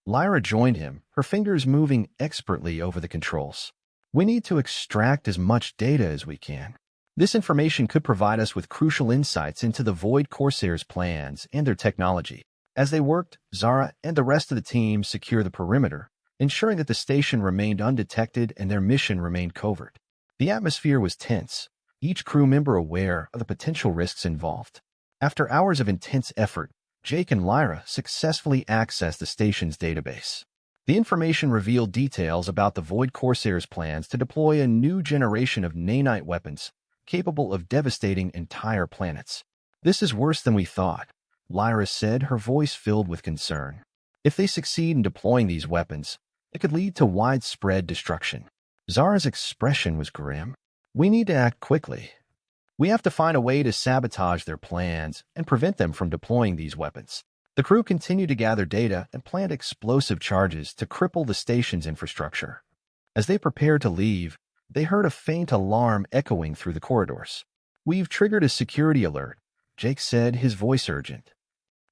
Lyra joined him, her fingers moving expertly over the controls. We need to extract as much data as we can. This information could provide us with crucial insights into the Void Corsairs' plans and their technology. As they worked, Zara and the rest of the team secured the perimeter, ensuring that the station remained undetected and their mission remained covert. The atmosphere was tense, each crew member aware of the potential risks involved. After hours of intense effort, Jake and Lyra successfully accessed the station's database. The information revealed details about the Void Corsairs' plans to deploy a new generation of nanite weapons capable of devastating entire planets. This is worse than we thought, Lyra said, her voice filled with concern. If they succeed in deploying these weapons, it could lead to widespread destruction. Zara's expression was grim. We need to act quickly. We have to find a way to sabotage their plans and prevent them from deploying these weapons. The crew continued to gather data and planned explosive charges to cripple the station's infrastructure. As they prepared to leave, they heard a faint alarm echoing through the corridors. "We've triggered a security alert," Jake said, his voice urgent.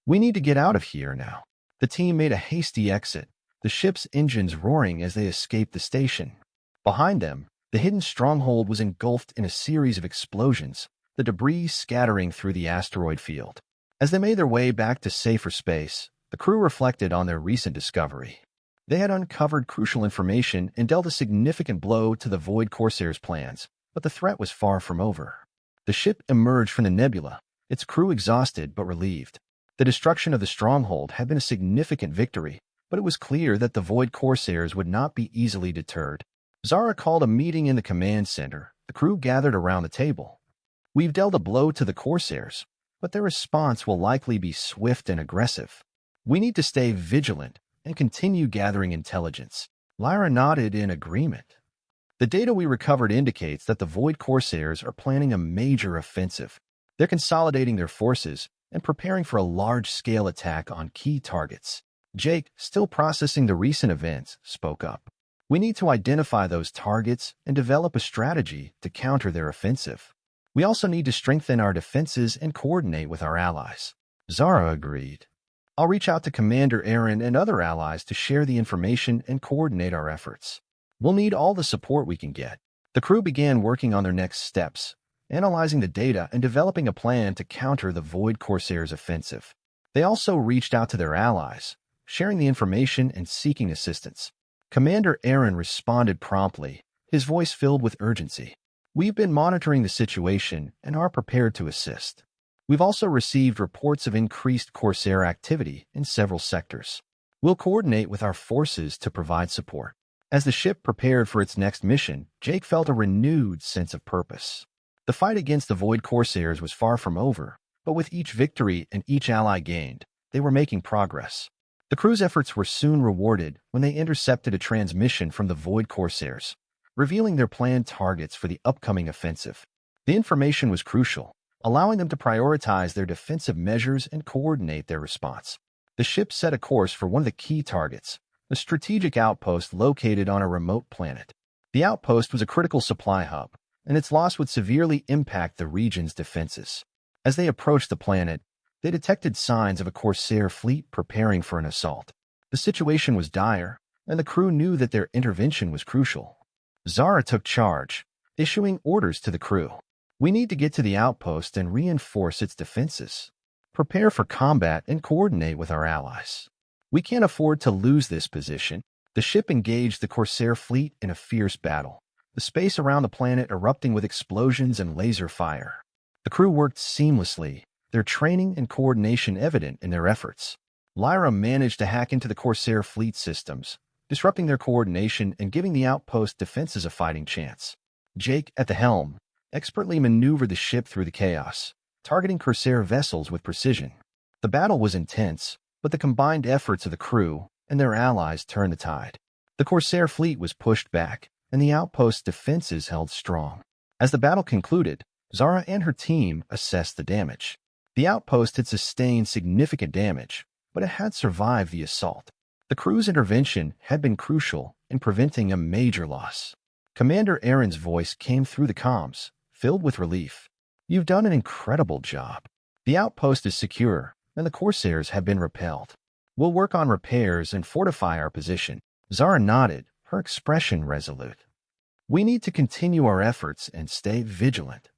"We need to get out of here now." The team made a hasty exit, the ship's engines roaring as they escaped the station. Behind them, the hidden stronghold was engulfed in a series of explosions, the debris scattering through the asteroid field. As they made their way back to safer space, the crew reflected on their recent discovery. They had uncovered crucial information and dealt a significant blow to the Void Corsairs' plans, but the threat was far from over. The ship emerged from the nebula, its crew exhausted but relieved. The destruction of the stronghold had been a significant victory, but it was clear that the Void Corsairs would not be easily deterred. Zara called a meeting in the command center. The crew gathered around the table. "We've dealt a blow to the Corsairs, but their response will likely be swift and aggressive. We need to stay vigilant and continue gathering intelligence." Lyra nodded in agreement. "The data we recovered indicates that the Void Corsairs are planning a major offensive. They're consolidating their forces and preparing for a large-scale attack on key targets." Jake, still processing the recent events, spoke up. "We need to identify those targets and develop a strategy to counter their offensive. We also need to strengthen our defenses and coordinate with our allies." Zara agreed. "I'll reach out to Commander Aaron and other allies to share the information and coordinate our efforts. We'll need all the support we can get." The crew began working on their next steps, analyzing the data and developing a plan to counter the Void Corsairs' offensive. They also reached out to their allies, sharing the information and seeking assistance. Commander Aaron responded promptly, his voice filled with urgency. "We've been monitoring the situation and are prepared to assist. We've also received reports of increased Corsair activity in several sectors. We'll coordinate with our forces to provide support." As the ship prepared for its next mission, Jake felt a renewed sense of purpose. The fight against the Void Corsairs was far from over, but with each victory and each ally gained, they were making progress. The crew's efforts were soon rewarded when they intercepted a transmission from the Void Corsairs, revealing their planned targets for the upcoming offensive. The information was crucial, allowing them to prioritize their defensive measures and coordinate their response. The ship set a course for one of the key targets, a strategic outpost located on a remote planet. The outpost was a critical supply hub, and its loss would severely impact the region's defenses. As they approached the planet, they detected signs of a Corsair fleet preparing for an assault. The situation was dire, and the crew knew that their intervention was crucial. Zara took charge, issuing orders to the crew. "We need to get to the outpost and reinforce its defenses. Prepare for combat and coordinate with our allies. We can't afford to lose this position." The ship engaged the Corsair fleet in a fierce battle, the space around the planet erupting with explosions and laser fire. The crew worked seamlessly, their training and coordination evident in their efforts. Lyra managed to hack into the Corsair fleet systems, disrupting their coordination and giving the outpost defenses a fighting chance. Jake, at the helm, expertly maneuvered the ship through the chaos, targeting Corsair vessels with precision. The battle was intense, but the combined efforts of the crew and their allies turned the tide. The Corsair fleet was pushed back, and the outpost's defenses held strong. As the battle concluded, Zara and her team assessed the damage. The outpost had sustained significant damage, but it had survived the assault. The crew's intervention had been crucial in preventing a major loss. Commander Aaron's voice came through the comms, filled with relief. "You've done an incredible job. The outpost is secure, and the Corsairs have been repelled. We'll work on repairs and fortify our position." Zara nodded, her expression resolute. "We need to continue our efforts and stay vigilant.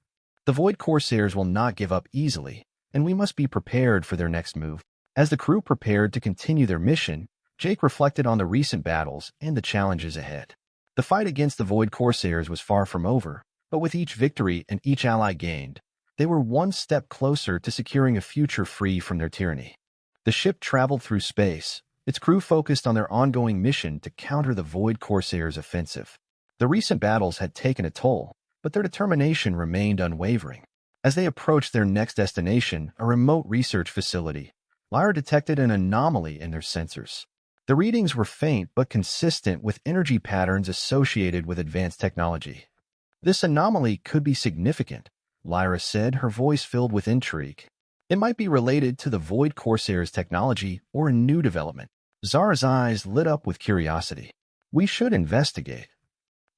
The Void Corsairs will not give up easily, and we must be prepared for their next move." As the crew prepared to continue their mission, Jake reflected on the recent battles and the challenges ahead. The fight against the Void Corsairs was far from over, but with each victory and each ally gained, they were one step closer to securing a future free from their tyranny. The ship traveled through space, its crew focused on their ongoing mission to counter the Void Corsairs' offensive. The recent battles had taken a toll, but their determination remained unwavering. As they approached their next destination, a remote research facility, Lyra detected an anomaly in their sensors. The readings were faint but consistent with energy patterns associated with advanced technology. This anomaly could be significant, Lyra said, her voice filled with intrigue. It might be related to the Void Corsairs technology or a new development. Zara's eyes lit up with curiosity. We should investigate.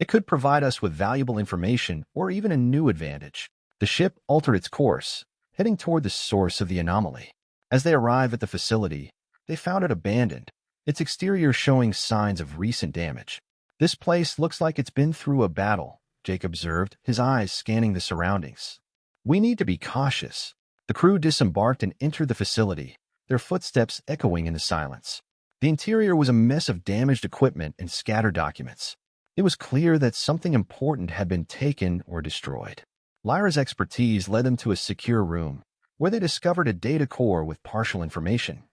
It could provide us with valuable information or even a new advantage. The ship altered its course, heading toward the source of the anomaly. As they arrived at the facility, they found it abandoned, its exterior showing signs of recent damage. This place looks like it's been through a battle, Jake observed, his eyes scanning the surroundings. We need to be cautious. The crew disembarked and entered the facility, their footsteps echoing in the silence. The interior was a mess of damaged equipment and scattered documents. It was clear that something important had been taken or destroyed. Lyra's expertise led them to a secure room, where they discovered a data core with partial information.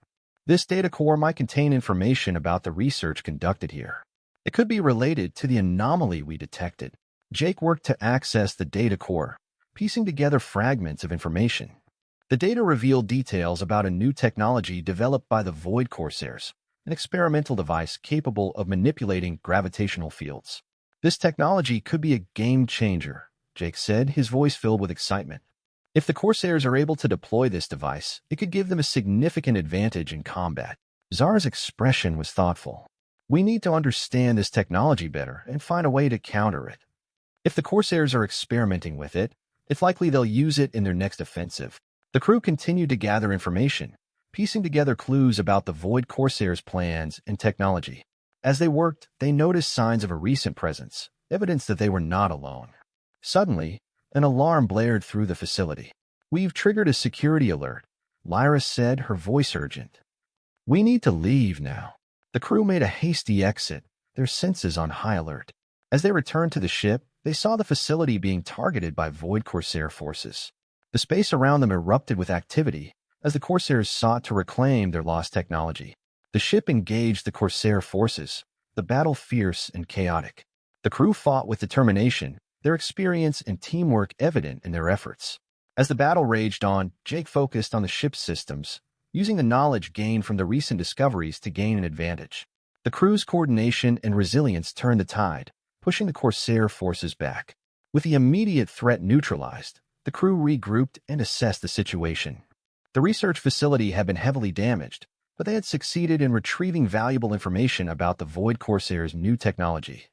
This data core might contain information about the research conducted here. It could be related to the anomaly we detected. Jake worked to access the data core, piecing together fragments of information. The data revealed details about a new technology developed by the Void Corsairs, an experimental device capable of manipulating gravitational fields. This technology could be a game changer, Jake said, his voice filled with excitement. If the Corsairs are able to deploy this device, it could give them a significant advantage in combat. Zara's expression was thoughtful. We need to understand this technology better and find a way to counter it. If the Corsairs are experimenting with it, it's likely they'll use it in their next offensive. The crew continued to gather information, piecing together clues about the Void Corsairs' plans and technology. As they worked, they noticed signs of a recent presence, evidence that they were not alone. Suddenly, an alarm blared through the facility. We've triggered a security alert, Lyra said, her voice urgent. We need to leave now. The crew made a hasty exit, their senses on high alert. As they returned to the ship, they saw the facility being targeted by Void Corsair forces. The space around them erupted with activity as the Corsairs sought to reclaim their lost technology. The ship engaged the Corsair forces, the battle fierce and chaotic. The crew fought with determination, their experience and teamwork evident in their efforts. As the battle raged on, Jake focused on the ship's systems, using the knowledge gained from the recent discoveries to gain an advantage. The crew's coordination and resilience turned the tide, pushing the Corsair forces back. With the immediate threat neutralized, the crew regrouped and assessed the situation. The research facility had been heavily damaged, but they had succeeded in retrieving valuable information about the Void Corsair's new technology.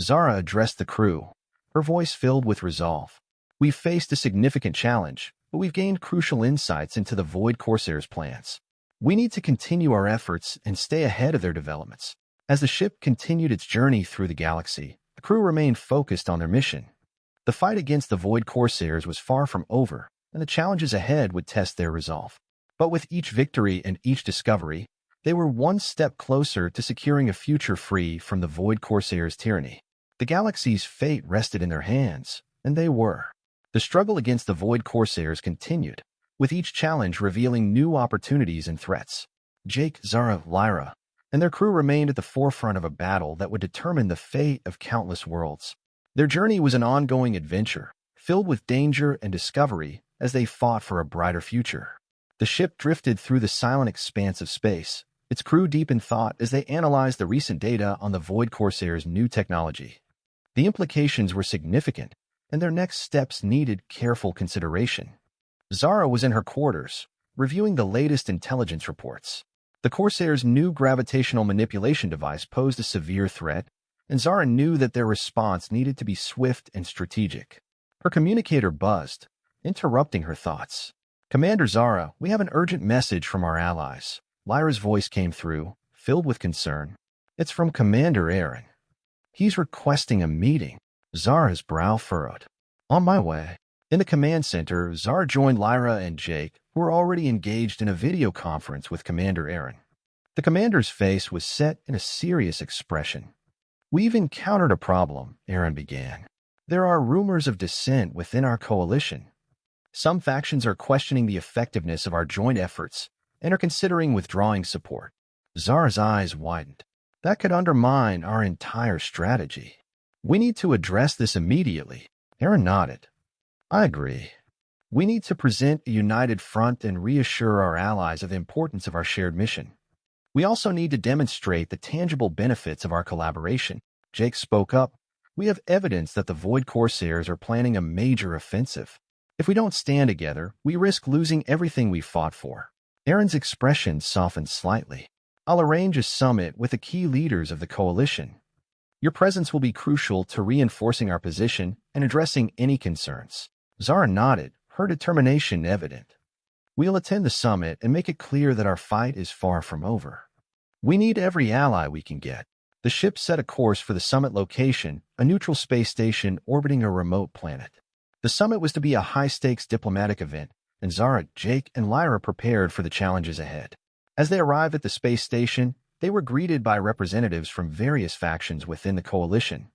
Zara addressed the crew, her voice filled with resolve. We've faced a significant challenge, but we've gained crucial insights into the Void Corsair's plans. We need to continue our efforts and stay ahead of their developments. As the ship continued its journey through the galaxy, the crew remained focused on their mission. The fight against the Void Corsairs was far from over, and the challenges ahead would test their resolve. But with each victory and each discovery, they were one step closer to securing a future free from the Void Corsairs' tyranny. The galaxy's fate rested in their hands, and they were. The struggle against the Void Corsairs continued, with each challenge revealing new opportunities and threats. Jake, Zara, Lyra, and their crew remained at the forefront of a battle that would determine the fate of countless worlds. Their journey was an ongoing adventure, filled with danger and discovery as they fought for a brighter future. The ship drifted through the silent expanse of space, its crew deep in thought as they analyzed the recent data on the Void Corsair's new technology. The implications were significant, and their next steps needed careful consideration. Zara was in her quarters, reviewing the latest intelligence reports. The Corsair's new gravitational manipulation device posed a severe threat, and Zara knew that their response needed to be swift and strategic. Her communicator buzzed, interrupting her thoughts. Commander Zara, we have an urgent message from our allies. Lyra's voice came through, filled with concern. It's from Commander Aaron. He's requesting a meeting. Zara's brow furrowed. On my way. In the command center, Zara joined Lyra and Jake, who were already engaged in a video conference with Commander Aaron. The commander's face was set in a serious expression. We've encountered a problem, Aaron began. There are rumors of dissent within our coalition. Some factions are questioning the effectiveness of our joint efforts and are considering withdrawing support. Zara's eyes widened. That could undermine our entire strategy. We need to address this immediately. Aaron nodded. I agree. We need to present a united front and reassure our allies of the importance of our shared mission. We also need to demonstrate the tangible benefits of our collaboration. Jake spoke up. We have evidence that the Void Corsairs are planning a major offensive. If we don't stand together, we risk losing everything we fought for. Aaron's expression softened slightly. I'll arrange a summit with the key leaders of the coalition. Your presence will be crucial to reinforcing our position and addressing any concerns. Zara nodded, her determination evident. We'll attend the summit and make it clear that our fight is far from over. We need every ally we can get. The ship set a course for the summit location, a neutral space station orbiting a remote planet. The summit was to be a high-stakes diplomatic event, and Zara, Jake, and Lyra prepared for the challenges ahead. As they arrived at the space station, they were greeted by representatives from various factions within the coalition.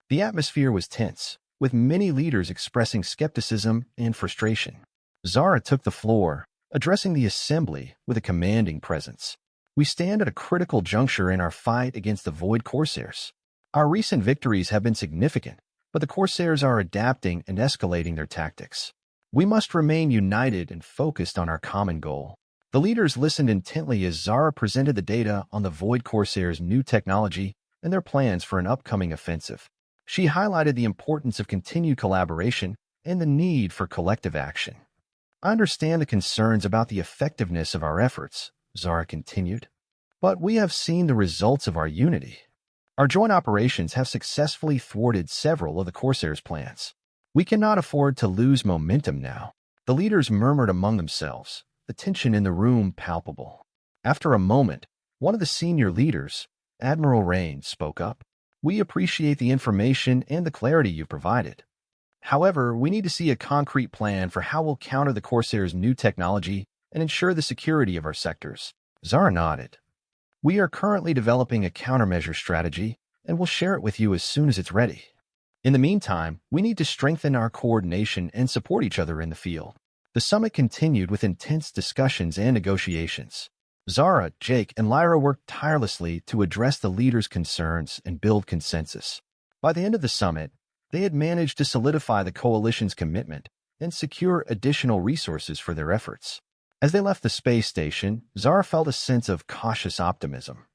The atmosphere was tense, with many leaders expressing skepticism and frustration. Zara took the floor, addressing the assembly with a commanding presence. We stand at a critical juncture in our fight against the Void Corsairs. Our recent victories have been significant, but the Corsairs are adapting and escalating their tactics. We must remain united and focused on our common goal. The leaders listened intently as Zara presented the data on the Void Corsairs' new technology and their plans for an upcoming offensive. She highlighted the importance of continued collaboration and the need for collective action. I understand the concerns about the effectiveness of our efforts, Zara continued, but we have seen the results of our unity. Our joint operations have successfully thwarted several of the Corsairs' plans. We cannot afford to lose momentum now. The leaders murmured among themselves, the tension in the room palpable. After a moment, one of the senior leaders, Admiral Rain, spoke up. We appreciate the information and the clarity you provided. However, we need to see a concrete plan for how we'll counter the Corsairs' new technology and ensure the security of our sectors. Zara nodded. We are currently developing a countermeasure strategy, and we'll share it with you as soon as it's ready. In the meantime, we need to strengthen our coordination and support each other in the field. The summit continued with intense discussions and negotiations. Zara, Jake, and Lyra worked tirelessly to address the leaders' concerns and build consensus. By the end of the summit, they had managed to solidify the coalition's commitment and secure additional resources for their efforts. As they left the space station, Zara felt a sense of cautious optimism.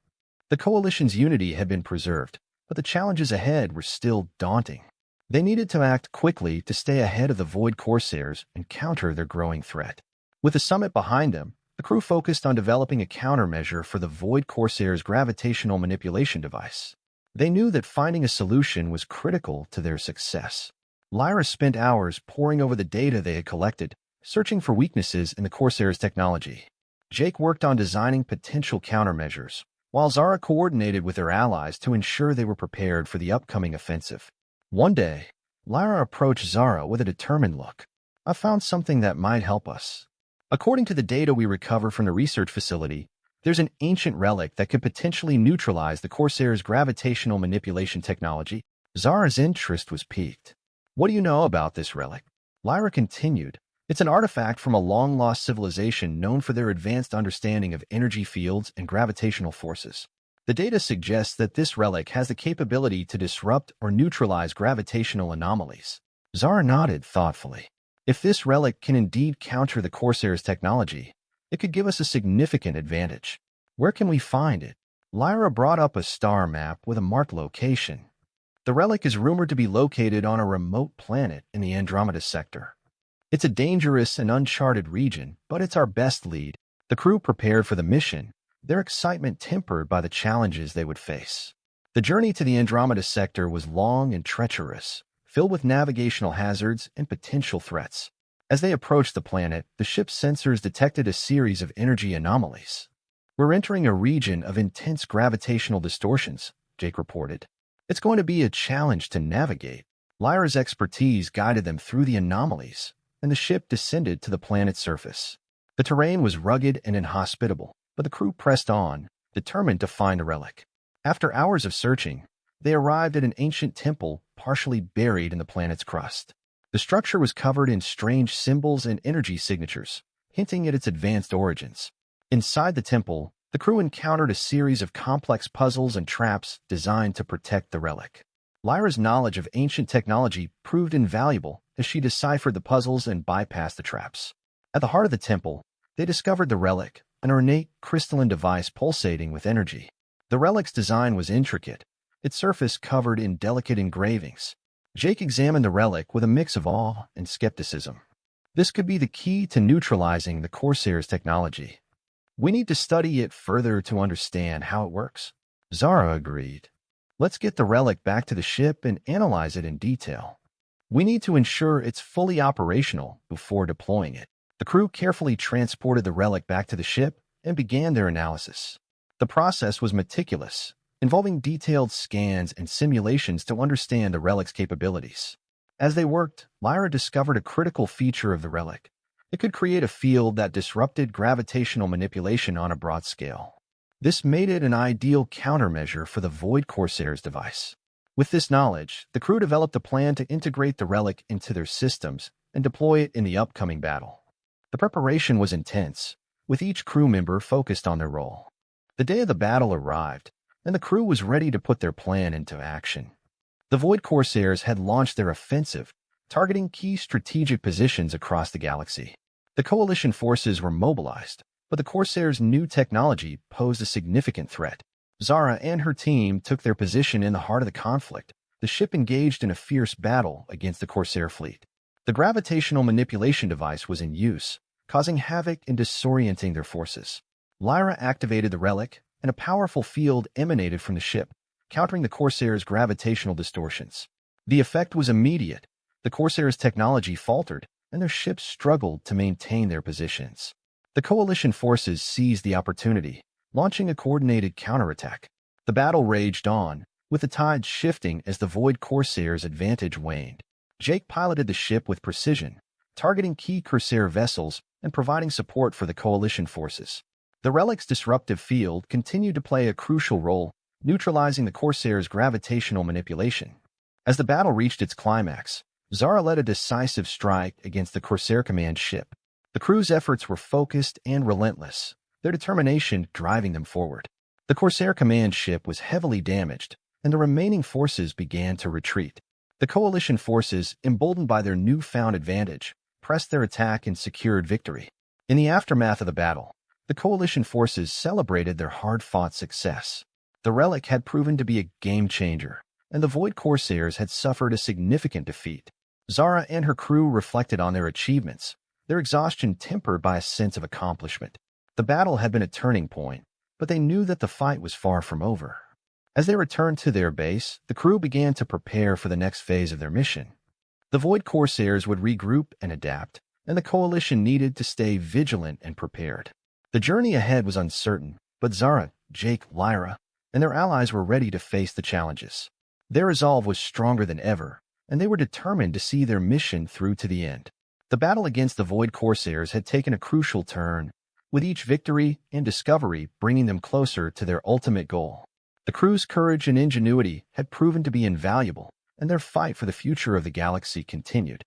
The coalition's unity had been preserved, but the challenges ahead were still daunting. They needed to act quickly to stay ahead of the Void Corsairs and counter their growing threat. With the summit behind them, the crew focused on developing a countermeasure for the Void Corsairs' gravitational manipulation device. They knew that finding a solution was critical to their success. Lyra spent hours poring over the data they had collected, searching for weaknesses in the Corsairs' technology. Jake worked on designing potential countermeasures, while Zara coordinated with her allies to ensure they were prepared for the upcoming offensive. One day, Lyra approached Zara with a determined look. I found something that might help us. According to the data we recovered from the research facility, there's an ancient relic that could potentially neutralize the Corsairs' gravitational manipulation technology. Zara's interest was piqued. What do you know about this relic? Lyra continued. It's an artifact from a long-lost civilization known for their advanced understanding of energy fields and gravitational forces. The data suggests that this relic has the capability to disrupt or neutralize gravitational anomalies. Zara nodded thoughtfully. If this relic can indeed counter the Corsairs' technology, it could give us a significant advantage. Where can we find it? Lyra brought up a star map with a marked location. The relic is rumored to be located on a remote planet in the Andromeda sector. It's a dangerous and uncharted region, but it's our best lead. The crew prepared for the mission, their excitement tempered by the challenges they would face. The journey to the Andromeda sector was long and treacherous, filled with navigational hazards and potential threats. As they approached the planet, the ship's sensors detected a series of energy anomalies. We're entering a region of intense gravitational distortions, Jake reported. It's going to be a challenge to navigate. Lyra's expertise guided them through the anomalies, and the ship descended to the planet's surface. The terrain was rugged and inhospitable, but the crew pressed on, determined to find a relic. After hours of searching, they arrived at an ancient temple partially buried in the planet's crust. The structure was covered in strange symbols and energy signatures, hinting at its advanced origins. Inside the temple, the crew encountered a series of complex puzzles and traps designed to protect the relic. Lyra's knowledge of ancient technology proved invaluable as she deciphered the puzzles and bypassed the traps. At the heart of the temple, they discovered the relic, an ornate crystalline device pulsating with energy. The relic's design was intricate, its surface covered in delicate engravings. Jake examined the relic with a mix of awe and skepticism. This could be the key to neutralizing the corsairs' technology. We need to study it further to understand how it works. Zara agreed. Let's get the relic back to the ship and analyze it in detail. We need to ensure it's fully operational before deploying it. The crew carefully transported the relic back to the ship and began their analysis. The process was meticulous, involving detailed scans and simulations to understand the relic's capabilities. As they worked, Lyra discovered a critical feature of the relic. It could create a field that disrupted gravitational manipulation on a broad scale. This made it an ideal countermeasure for the Void Corsairs device. With this knowledge, the crew developed a plan to integrate the relic into their systems and deploy it in the upcoming battle. The preparation was intense, with each crew member focused on their role. The day of the battle arrived, and the crew was ready to put their plan into action. The Void Corsairs had launched their offensive, targeting key strategic positions across the galaxy. The Coalition forces were mobilized, but the Corsairs' new technology posed a significant threat. Zara and her team took their position in the heart of the conflict. The ship engaged in a fierce battle against the Corsair fleet. The gravitational manipulation device was in use, causing havoc and disorienting their forces. Lyra activated the relic, and a powerful field emanated from the ship, countering the Corsairs' gravitational distortions. The effect was immediate. The Corsairs' technology faltered, and their ships struggled to maintain their positions. The Coalition forces seized the opportunity, launching a coordinated counterattack. The battle raged on, with the tides shifting as the Void Corsairs' advantage waned. Jake piloted the ship with precision, targeting key Corsair vessels and providing support for the Coalition forces. The relic's disruptive field continued to play a crucial role, neutralizing the Corsairs' gravitational manipulation. As the battle reached its climax, Zara led a decisive strike against the Corsair command ship. The crew's efforts were focused and relentless, their determination driving them forward. The Corsair command ship was heavily damaged, and the remaining forces began to retreat. The Coalition forces, emboldened by their newfound advantage, pressed their attack and secured victory. In the aftermath of the battle, the Coalition forces celebrated their hard-fought success. The relic had proven to be a game-changer, and the Void Corsairs had suffered a significant defeat. Zara and her crew reflected on their achievements, their exhaustion tempered by a sense of accomplishment. The battle had been a turning point, but they knew that the fight was far from over. As they returned to their base, the crew began to prepare for the next phase of their mission. The Void Corsairs would regroup and adapt, and the Coalition needed to stay vigilant and prepared. The journey ahead was uncertain, but Zara, Jake, Lyra, and their allies were ready to face the challenges. Their resolve was stronger than ever, and they were determined to see their mission through to the end. The battle against the Void Corsairs had taken a crucial turn, with each victory and discovery bringing them closer to their ultimate goal. The crew's courage and ingenuity had proven to be invaluable, and their fight for the future of the galaxy continued.